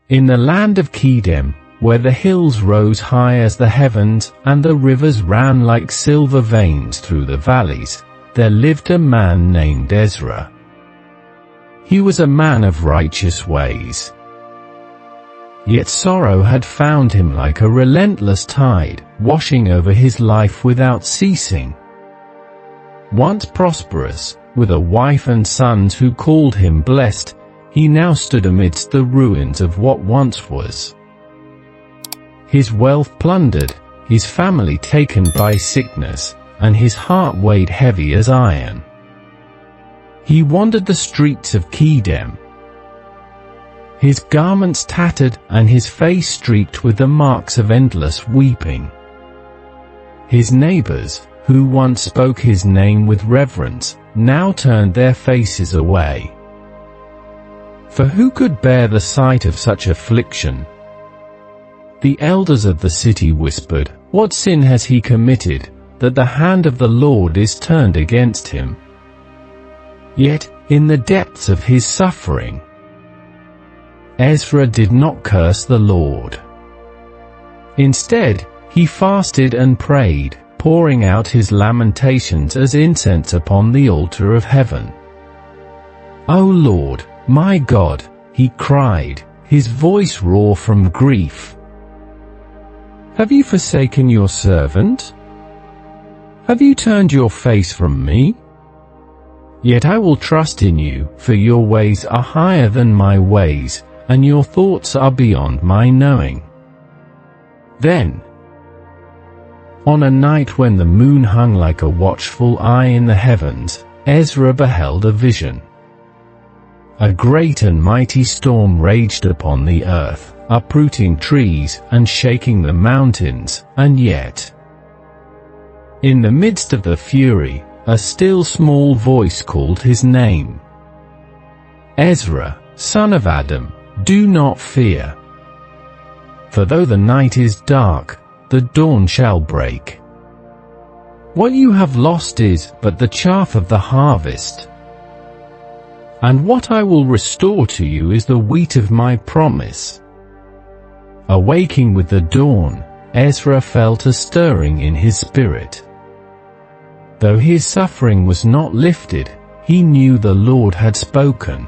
In the land of Kedem, where the hills rose high as the heavens, and the rivers ran like silver veins through the valleys, there lived a man named Ezra. He was a man of righteous ways. Yet sorrow had found him like a relentless tide, washing over his life without ceasing. Once prosperous, with a wife and sons who called him blessed, he now stood amidst the ruins of what once was. His wealth plundered, his family taken by sickness, and his heart weighed heavy as iron. He wandered the streets of Kedem, his garments tattered and his face streaked with the marks of endless weeping. His neighbors, who once spoke his name with reverence, now turned their faces away. For who could bear the sight of such affliction? The elders of the city whispered, "What sin has he committed, that the hand of the Lord is turned against him?" Yet, in the depths of his suffering, Ezra did not curse the Lord. Instead, he fasted and prayed, pouring out his lamentations as incense upon the altar of heaven. "O Lord, my God," he cried, his voice raw from grief. "Have you forsaken your servant? Have you turned your face from me? Yet I will trust in you, for your ways are higher than my ways, and your thoughts are beyond my knowing." Then, on a night when the moon hung like a watchful eye in the heavens, Ezra beheld a vision. A great and mighty storm raged upon the earth, uprooting trees and shaking the mountains, and yet, in the midst of the fury, a still small voice called his name. "Ezra, son of Adam, do not fear. For though the night is dark, the dawn shall break. What you have lost is but the chaff of the harvest. And what I will restore to you is the wheat of my promise." Awaking with the dawn, Ezra felt a stirring in his spirit. Though his suffering was not lifted, he knew the Lord had spoken.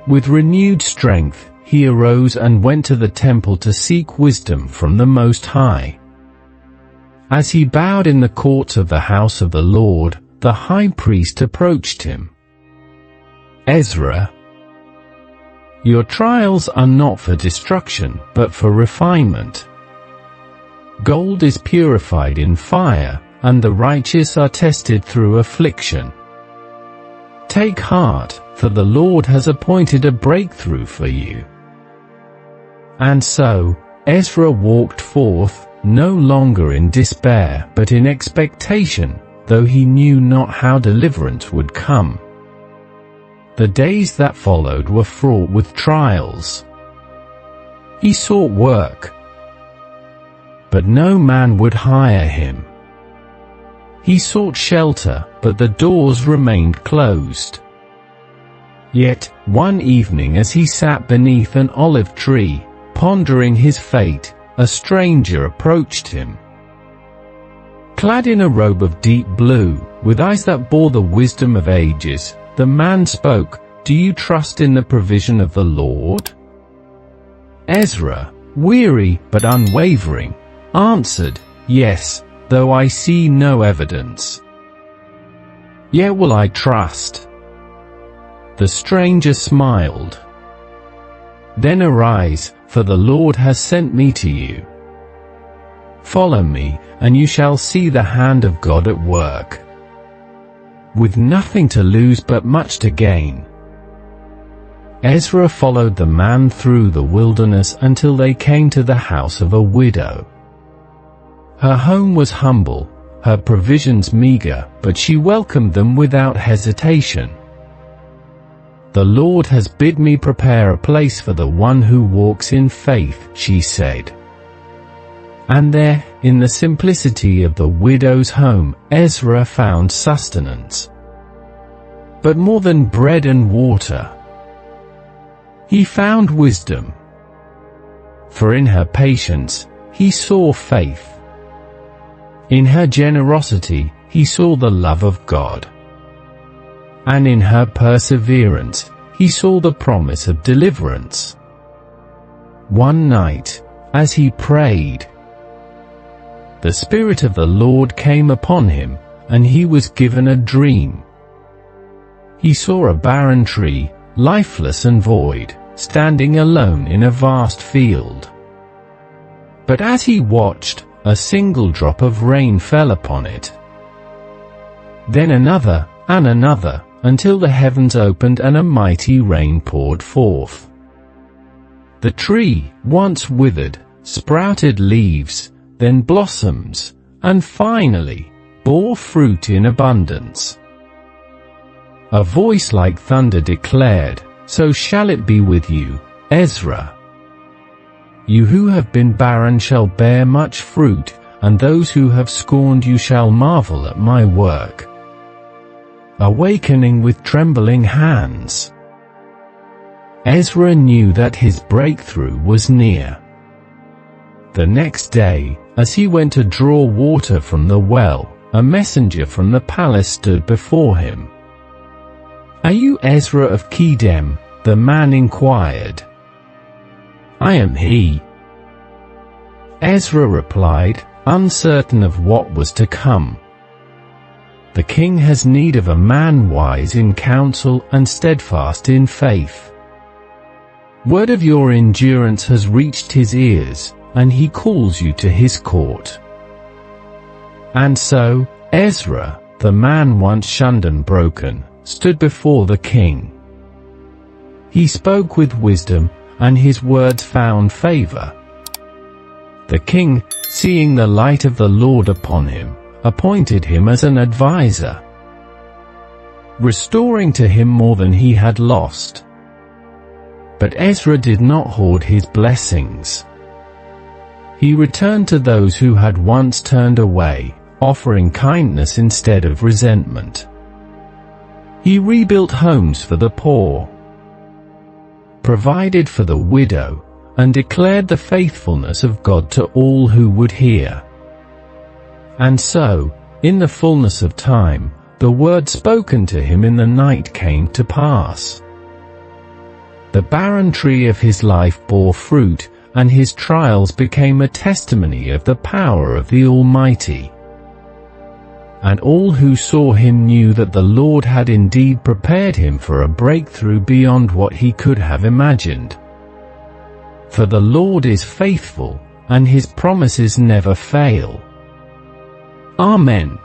With renewed strength, he arose and went to the temple to seek wisdom from the Most High. As he bowed in the courts of the house of the Lord, the high priest approached him. "Ezra, your trials are not for destruction, but for refinement. Gold is purified in fire, and the righteous are tested through affliction. Take heart, for the Lord has appointed a breakthrough for you." And so, Ezra walked forth, no longer in despair but in expectation, though he knew not how deliverance would come. The days that followed were fraught with trials. He sought work, but no man would hire him. He sought shelter, but the doors remained closed. Yet, one evening as he sat beneath an olive tree, pondering his fate, a stranger approached him. Clad in a robe of deep blue, with eyes that bore the wisdom of ages, the man spoke, "Do you trust in the provision of the Lord?" Ezra, weary but unwavering, answered, "Yes, though I see no evidence. Yet will I trust." The stranger smiled. "Then arise, for the Lord has sent me to you. Follow me, and you shall see the hand of God at work." With nothing to lose but much to gain, Ezra followed the man through the wilderness until they came to the house of a widow. Her home was humble, her provisions meager, but she welcomed them without hesitation. "The Lord has bid me prepare a place for the one who walks in faith," she said. And there, in the simplicity of the widow's home, Ezra found sustenance. But more than bread and water, he found wisdom. For in her patience, he saw faith. In her generosity, he saw the love of God. And in her perseverance, he saw the promise of deliverance. One night, as he prayed, the Spirit of the Lord came upon him, and he was given a dream. He saw a barren tree, lifeless and void, standing alone in a vast field. But as he watched, a single drop of rain fell upon it. Then another, and another, until the heavens opened and a mighty rain poured forth. The tree, once withered, sprouted leaves, then blossoms, and finally, bore fruit in abundance. A voice like thunder declared, "So shall it be with you, Ezra. You who have been barren shall bear much fruit, and those who have scorned you shall marvel at my work." Awakening with trembling hands. Ezra knew that his breakthrough was near. The next day, as he went to draw water from the well, a messenger from the palace stood before him. "Are you Ezra of Kedem?" the man inquired. "I am he," Ezra replied, uncertain of what was to come. "The king has need of a man wise in counsel and steadfast in faith. Word of your endurance has reached his ears, and he calls you to his court." And so, Ezra, the man once shunned and broken, stood before the king. He spoke with wisdom, and his words found favor. The king, seeing the light of the Lord upon him, appointed him as an advisor, restoring to him more than he had lost. But Ezra did not hoard his blessings. He returned to those who had once turned away, offering kindness instead of resentment. He rebuilt homes for the poor, provided for the widow, and declared the faithfulness of God to all who would hear. And so, in the fullness of time, the word spoken to him in the night came to pass. The barren tree of his life bore fruit, and his trials became a testimony of the power of the Almighty. And all who saw him knew that the Lord had indeed prepared him for a breakthrough beyond what he could have imagined. For the Lord is faithful, and his promises never fail. Amen.